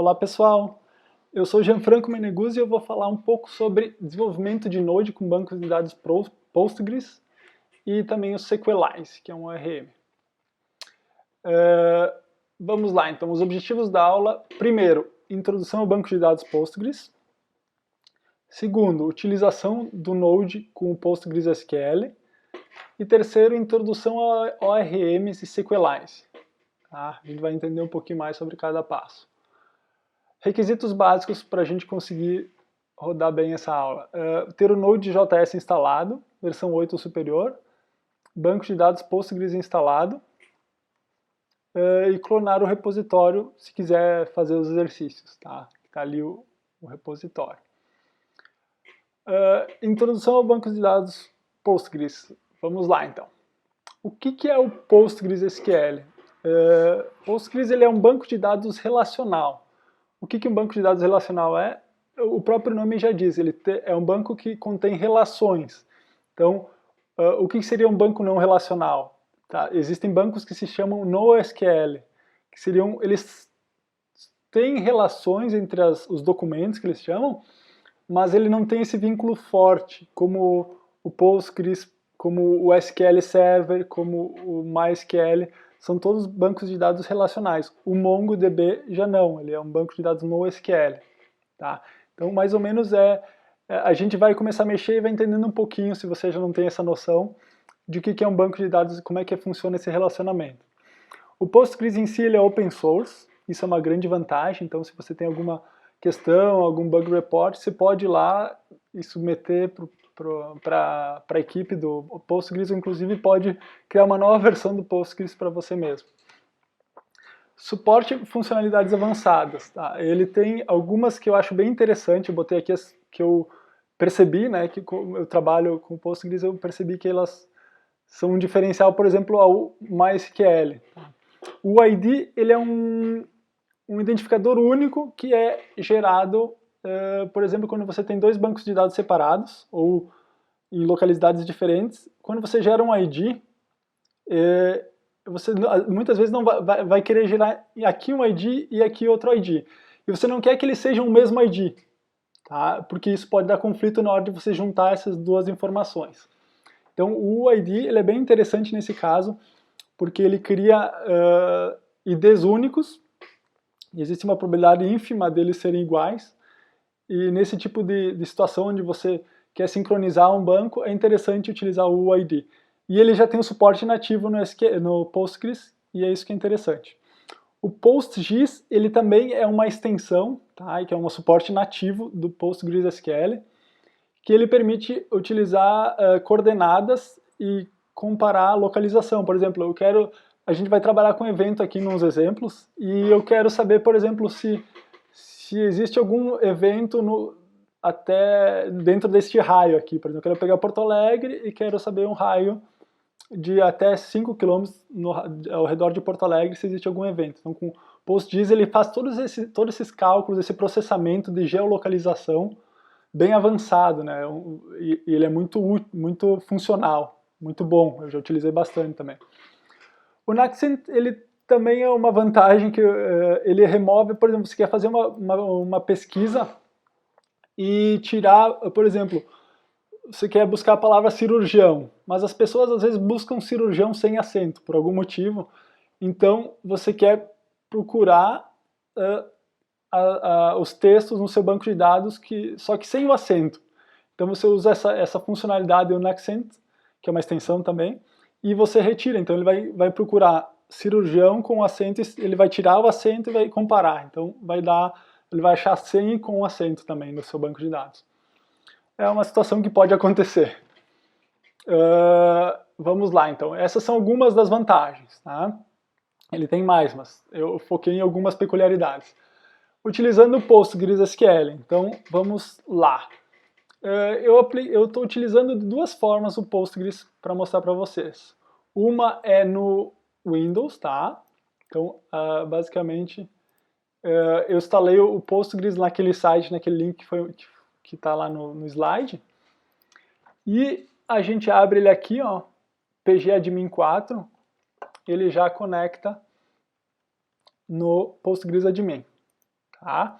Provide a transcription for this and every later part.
Olá pessoal, eu sou Gianfranco Meneguzzi e eu vou falar um pouco sobre desenvolvimento de Node com bancos de dados Postgres e também o Sequelize, que é um ORM. Vamos lá, então, os objetivos da aula. Primeiro, introdução ao banco de dados Postgres. Segundo, utilização do Node com o PostgreSQL. E terceiro, introdução a ORMs e Sequelize. Tá? A gente vai entender um pouquinho mais sobre cada passo. Requisitos básicos para a gente conseguir rodar bem essa aula. Ter o Node.js instalado, versão 8 ou superior, banco de dados Postgres instalado, e clonar o repositório se quiser fazer os exercícios. Tá? Está ali o repositório. Introdução ao banco de dados Postgres. Vamos lá então. O que é o PostgreSQL? Postgres ele é um banco de dados relacional. O que um banco de dados relacional é? O próprio nome já diz, ele é um banco que contém relações. Então, o que seria um banco não relacional? Tá? Existem bancos que se chamam NoSQL, que seriam, eles têm relações entre os documentos que eles chamam, mas ele não tem esse vínculo forte, como o Postgres, como o SQL Server, como o MySQL. São todos bancos de dados relacionais. O MongoDB já não, ele é um banco de dados NoSQL. Tá? Então, mais ou menos, a gente vai começar a mexer e vai entendendo um pouquinho, se você já não tem essa noção, de o que é um banco de dados e como é que funciona esse relacionamento. O Postgres em si ele é open source, isso é uma grande vantagem, então se você tem alguma questão, algum bug report, você pode ir lá e submeter para a equipe do Postgres, ou inclusive pode criar uma nova versão do Postgres para você mesmo. Suporte funcionalidades avançadas. Tá? Ele tem algumas que eu acho bem interessante, eu botei aqui as que eu percebi, né, que eu trabalho com Postgres, eu percebi que elas são um diferencial, por exemplo, ao MySQL. Tá? O ID ele é um identificador único que é gerado, por exemplo, quando você tem dois bancos de dados separados, ou em localidades diferentes. Quando você gera um ID, você muitas vezes não vai querer gerar aqui um ID e aqui outro ID. E você não quer que eles sejam o mesmo ID, tá? Porque isso pode dar conflito na hora de você juntar essas duas informações. Então o ID ele é bem interessante nesse caso, porque ele cria IDs únicos, e existe uma probabilidade ínfima deles serem iguais, e nesse tipo de situação onde você quer sincronizar um banco, é interessante utilizar o UID. E ele já tem o suporte nativo no Postgres, e é isso que é interessante. O PostGIS, ele também é uma extensão, tá? Que é um suporte nativo do PostgreSQL, que ele permite utilizar coordenadas e comparar a localização. Por exemplo, a gente vai trabalhar com evento aqui nos exemplos, e eu quero saber, por exemplo, se existe algum evento até dentro deste raio aqui. Por exemplo, eu quero pegar Porto Alegre e quero saber um raio de até 5 km ao redor de Porto Alegre se existe algum evento. Então, com o PostGIS ele faz todos esses cálculos, esse processamento de geolocalização bem avançado, né? E ele é muito funcional, muito bom, eu já utilizei bastante também. O Naxent, ele também é uma vantagem que ele remove, por exemplo, você quer fazer uma pesquisa e tirar, por exemplo, você quer buscar a palavra cirurgião, mas as pessoas às vezes buscam cirurgião sem acento, por algum motivo, então você quer procurar os textos no seu banco de dados, só que sem o acento. Então você usa essa funcionalidade do Naxent, que é uma extensão também, e você retira, então ele vai procurar cirurgião com acento, ele vai tirar o acento e vai comparar, então ele vai achar sem com acento também no seu banco de dados. É uma situação que pode acontecer. Vamos lá, então. Essas são algumas das vantagens. Tá? Ele tem mais, mas eu foquei em algumas peculiaridades. Utilizando o PostgreSQL. Então, vamos lá. Eu estou utilizando de duas formas o Postgres para mostrar para vocês. Uma é no Windows, tá? Então, basicamente, eu instalei o Postgres naquele site, naquele link que está lá no slide. E a gente abre ele aqui, ó, pgadmin 4, ele já conecta no PostgreSadmin. tá?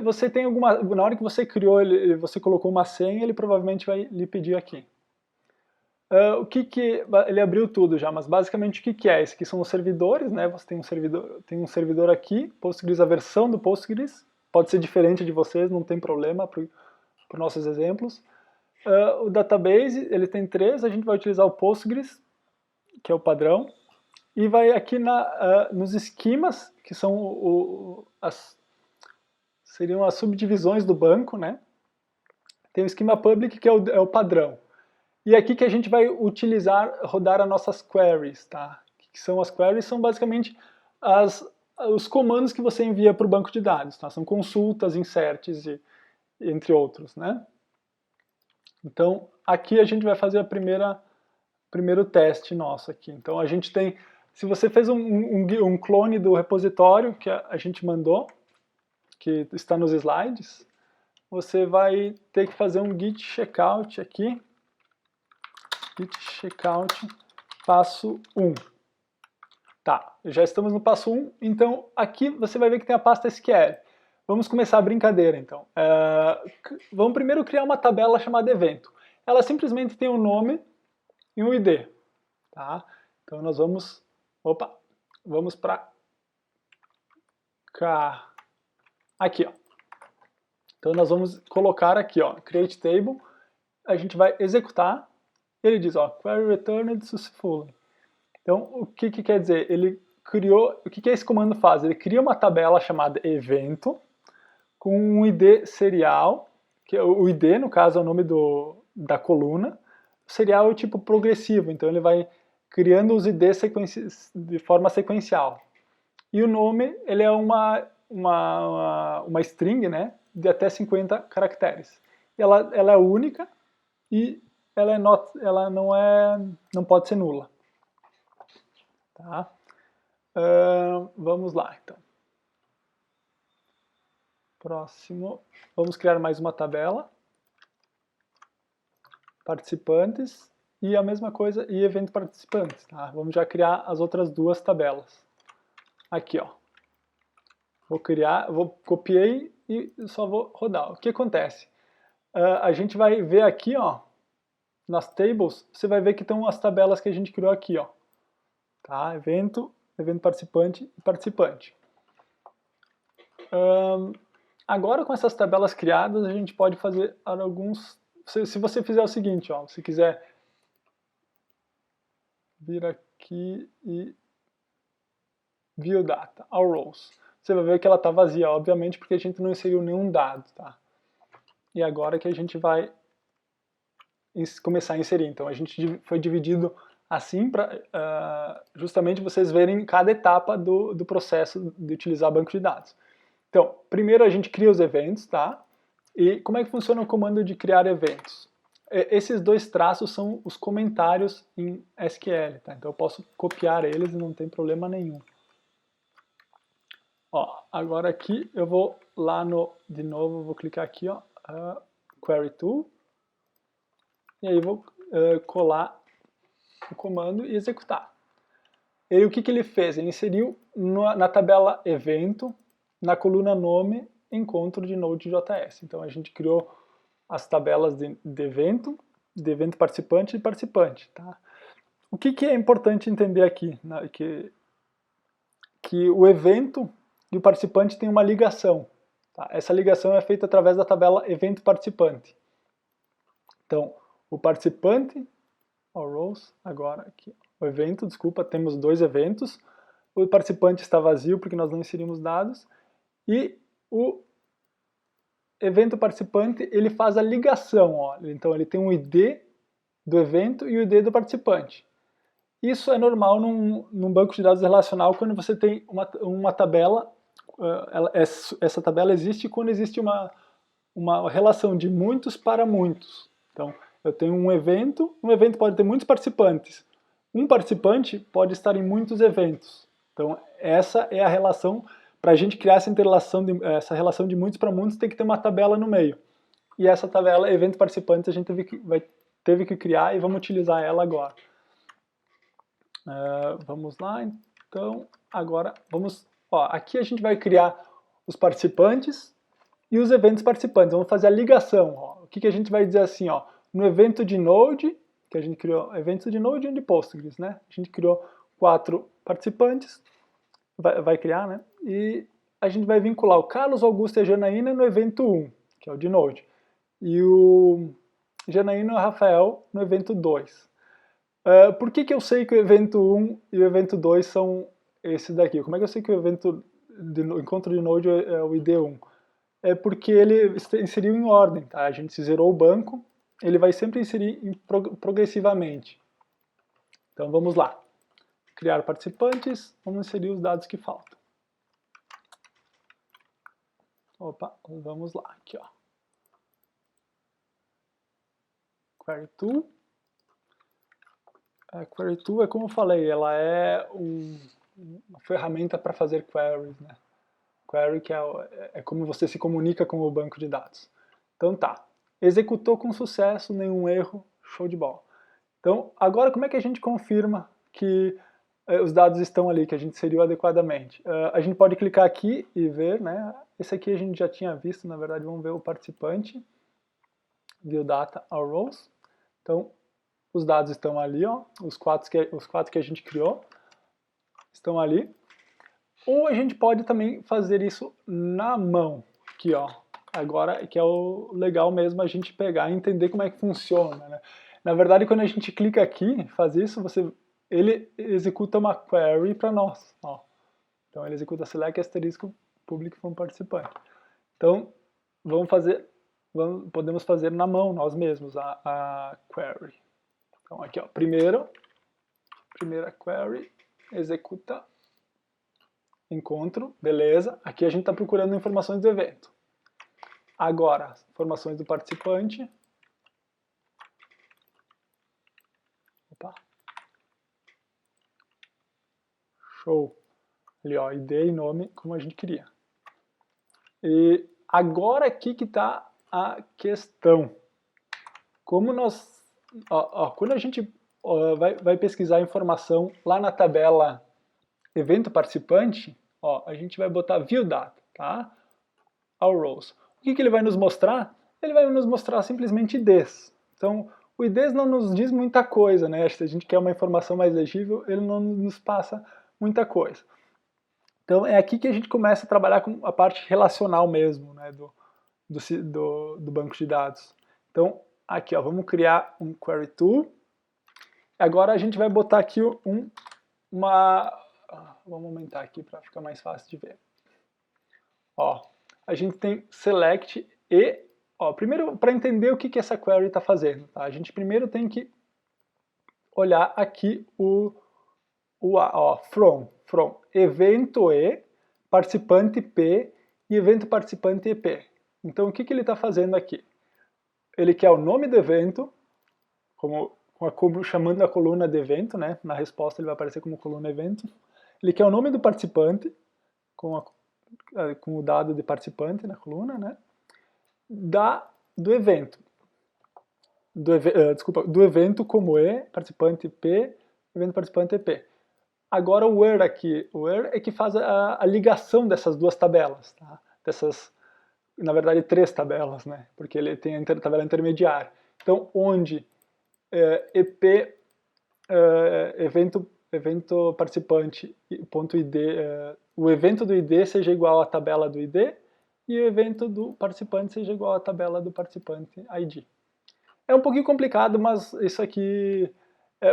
Você tem na hora que você criou, você colocou uma senha, ele provavelmente vai lhe pedir aqui. Ele abriu tudo já, mas basicamente o que é? Esses aqui são os servidores, né? Você tem um servidor aqui, Postgres, a versão do Postgres, pode ser diferente de vocês, não tem problema para os nossos exemplos. O database, ele tem 3, a gente vai utilizar o Postgres, que é o padrão, e vai aqui nos esquemas, que são seriam as subdivisões do banco, né? Tem o esquema public, que é o padrão. E aqui que a gente vai rodar as nossas queries, tá? O que são as queries? São basicamente os comandos que você envia para o banco de dados, tá? São consultas, inserts, entre outros, né? Então, aqui a gente vai fazer o primeiro teste nosso aqui. Então, a gente tem, se você fez um clone do repositório que a gente mandou, que está nos slides, você vai ter que fazer um git checkout aqui, git checkout passo 1. Tá, já estamos no passo 1, então aqui você vai ver que tem a pasta SQL. Vamos começar a brincadeira então. Vamos primeiro criar uma tabela chamada evento. Ela simplesmente tem um nome e um ID. Tá? Então nós vamos para cá. Aqui, ó. Então nós vamos colocar aqui, ó, create table. A gente vai executar. Ele diz, ó, query returned successfully. Então, o que quer dizer? Ele criou, o que esse comando faz? Ele cria uma tabela chamada evento, com um ID serial, que o ID, no caso, é o nome da coluna. O serial é o tipo progressivo, então ele vai criando os IDs de forma sequencial. E o nome, ele é uma string, né, de até 50 caracteres. Ela é única e ela não pode ser nula. Tá? Vamos lá, então. Próximo, vamos criar mais uma tabela. Participantes e a mesma coisa, e evento participantes. Tá? Vamos já criar as outras duas tabelas. Aqui, ó. Copiei e só vou rodar. O que acontece? A gente vai ver aqui, ó, nas tables, você vai ver que estão as tabelas que a gente criou aqui, ó. Tá? Evento participante e participante. Agora com essas tabelas criadas, a gente pode fazer alguns... Se você fizer o seguinte, ó, se quiser vir aqui e view data, all rows, você vai ver que ela está vazia, obviamente, porque a gente não inseriu nenhum dado, tá? E agora que a gente vai começar a inserir. Então a gente foi dividido assim para justamente vocês verem cada etapa do processo de utilizar banco de dados. Então, primeiro a gente cria os eventos, tá? E como é que funciona o comando de criar eventos? Esses dois traços são os comentários em SQL, tá? Então eu posso copiar eles e não tem problema nenhum. Ó, agora aqui eu vou lá de novo, vou clicar aqui, ó, Query Tool, e aí vou colar o comando e executar. O que ele fez? Ele inseriu na tabela evento, na coluna nome, encontro de Node.js. Então a gente criou as tabelas de evento participante e participante. Tá? O que é importante entender aqui? Né? Que o evento e o participante têm uma ligação. Tá? Essa ligação é feita através da tabela evento participante. Então, o participante, rows, agora aqui, o evento, desculpa, temos dois eventos. O participante está vazio porque nós não inserimos dados. E o evento participante, ele faz a ligação. Ó. Então, ele tem um ID do evento e o ID do participante. Isso é normal num banco de dados relacional quando você tem uma tabela. Essa tabela existe quando existe uma relação de muitos para muitos. Então, eu tenho um evento pode ter muitos participantes. Um participante pode estar em muitos eventos. Então, essa é a relação. Para a gente criar essa relação de muitos para muitos, tem que ter uma tabela no meio. E essa tabela, evento participantes, a gente teve que criar e vamos utilizar ela agora. Vamos lá, então, agora vamos... Ó, aqui a gente vai criar os participantes e os eventos participantes. Vamos fazer a ligação. Ó. O que a gente vai dizer assim, ó, no evento de Node, que a gente criou, evento de Node e de Postgres, né? A gente criou 4 participantes, vai criar, né? E a gente vai vincular o Carlos, Augusto e a Janaína no evento 1, que é o de Node, e o Janaína e o Rafael no evento 2. Por que eu sei que o evento 1 e o evento 2 são esses daqui? Como é que eu sei que o evento de encontro de Node é o ID1? É porque ele inseriu em ordem, tá? A gente se zerou o banco, ele vai sempre inserir progressivamente. Então vamos lá. Criar participantes, vamos inserir os dados que faltam. Opa, vamos lá, aqui ó. Query Tool. A Query Tool é como eu falei, ela é uma ferramenta para fazer queries, né? Query que é como você se comunica com o banco de dados. Então tá, executou com sucesso, nenhum erro, show de bola. Então agora como é que a gente confirma que os dados estão ali, que a gente inseriu adequadamente? A gente pode clicar aqui e ver, né? Esse aqui a gente já tinha visto, na verdade vamos ver o participante, View Data All Rows. Então os dados estão ali, ó, os quatro que a gente criou estão ali. Ou a gente pode também fazer isso na mão, aqui ó, agora que é o legal mesmo a gente pegar e entender como é que funciona, né? Na verdade, quando a gente clica aqui, faz isso, ele executa uma query para nós, ó. Então ele executa select asterisco public from participante. Então podemos fazer na mão nós mesmos a query. Então aqui ó, primeira query, executa encontro, beleza. Aqui a gente está procurando informações do evento. Agora, informações do participante. Opa. Show. Ali, ó, ID e nome, como a gente queria. E agora aqui que está a questão. Como nós... quando a gente vai pesquisar informação lá na tabela evento participante, ó, a gente vai botar view data, tá? All rows. O que ele vai nos mostrar? Ele vai nos mostrar simplesmente IDs. Então, o IDs não nos diz muita coisa, né? Se a gente quer uma informação mais legível, ele não nos passa muita coisa. Então, é aqui que a gente começa a trabalhar com a parte relacional mesmo, né? do banco de dados. Então, aqui, ó, vamos criar um Query Tool. Agora a gente vai botar aqui vamos aumentar aqui para ficar mais fácil de ver. Ó, a gente tem select e, ó, primeiro para entender o que essa query está fazendo, tá? A gente primeiro tem que olhar aqui from evento e, participante p e evento participante ep. Então o que ele está fazendo aqui? Ele quer o nome do evento, chamando a coluna de evento, né? Na resposta ele vai aparecer como coluna evento. Ele quer o nome do participante, com o dado de participante na coluna, né? Do evento. Do evento como E, participante P, evento participante EP. Agora o where aqui, o where é que faz a ligação dessas duas tabelas, tá? Na verdade 3 tabelas, né? Porque ele tem a tabela intermediária. Então, onde EP, evento participante, ponto ID, o evento do ID seja igual à tabela do ID e o evento do participante seja igual à tabela do participante ID. É um pouquinho complicado, mas isso aqui,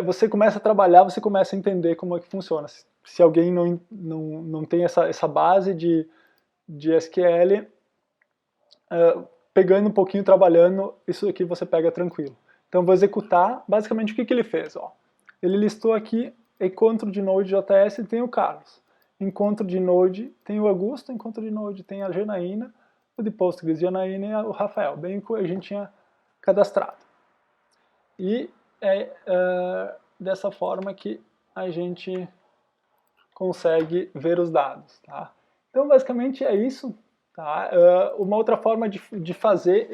você começa a trabalhar, você começa a entender como é que funciona. Se alguém não tem essa base de SQL, pegando um pouquinho, trabalhando, isso aqui você pega tranquilo. Então vou executar, basicamente o que ele fez? Ó. Ele listou aqui, encontro de Node.js tem o Carlos. Encontro de Node tem o Augusto, encontro de Node tem a Janaína, o de Postgres, Janaína e o Rafael, bem o que a gente tinha cadastrado. E é dessa forma que a gente consegue ver os dados. Tá? Então basicamente é isso. Tá? Uma outra forma de fazer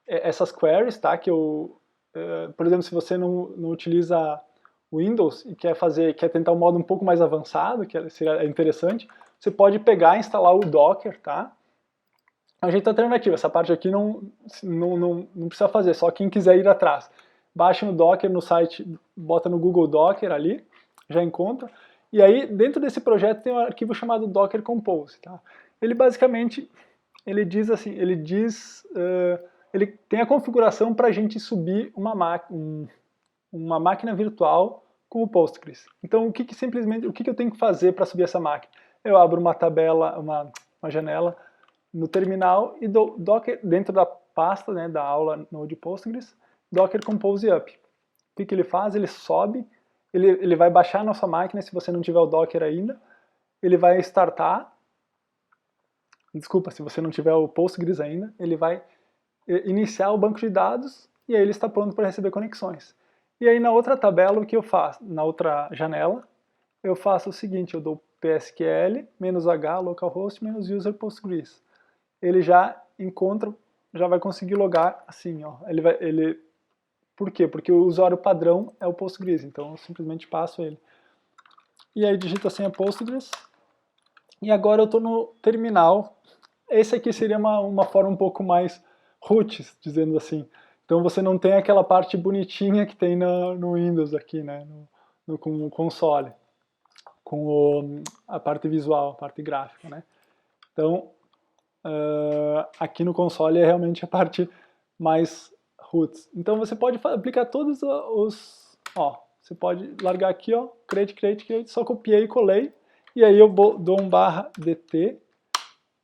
essas queries, tá? Que por exemplo, se você não utiliza Windows e quer tentar um modo um pouco mais avançado, que seria interessante, você pode pegar e instalar o Docker, tá? É um jeito alternativo, essa parte aqui não precisa fazer, só quem quiser ir atrás. Baixa no Docker no site, bota no Google Docker ali, já encontra. E aí, dentro desse projeto tem um arquivo chamado Docker Compose, tá? Ele basicamente, ele diz assim, ele tem a configuração para a gente subir uma máquina virtual com o Postgres. Então, o que eu tenho que fazer para subir essa máquina? Eu abro uma tabela, uma janela no terminal e dou Docker dentro da pasta, né, da aula Node Postgres, Docker Compose Up. O que ele faz? Ele sobe, ele vai baixar a nossa máquina se você não tiver o Docker ainda, ele vai startar, desculpa, se você não tiver o Postgres ainda, ele vai iniciar o banco de dados e aí ele está pronto para receber conexões. E aí na outra tabela, o que eu faço? Na outra janela, eu faço o seguinte, eu dou psql, -h, localhost, -user Postgres. Ele já encontra, já vai conseguir logar assim, ó. Por quê? Porque o usuário padrão é o Postgres, então eu simplesmente passo ele. E aí digito assim a Postgres, e agora eu estou no terminal. Esse aqui seria uma forma um pouco mais roots, dizendo assim. Então você não tem aquela parte bonitinha que tem no Windows aqui, né, com o console, com a parte visual, a parte gráfica, né. Então, aqui no console é realmente a parte mais roots. Então você pode aplicar todos você pode largar aqui, ó, create, só copiei e colei, e aí eu dou um /dt,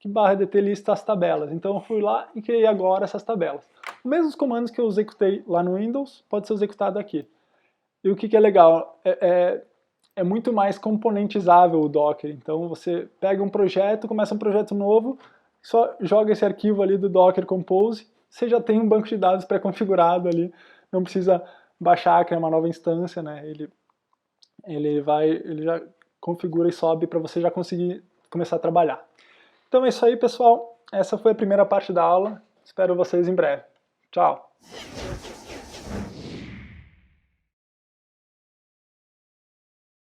que /dt lista as tabelas. Então eu fui lá e criei agora essas tabelas. Os mesmos comandos que eu executei lá no Windows, pode ser executado aqui. E o que é legal, é muito mais componentizável o Docker. Então você pega um projeto, começa um projeto novo, só joga esse arquivo ali do Docker Compose, você já tem um banco de dados pré-configurado ali, não precisa baixar, criar uma nova instância, né? Ele já configura e sobe para você já conseguir começar a trabalhar. Então é isso aí, pessoal. Essa foi a primeira parte da aula. Espero vocês em breve. Tchau!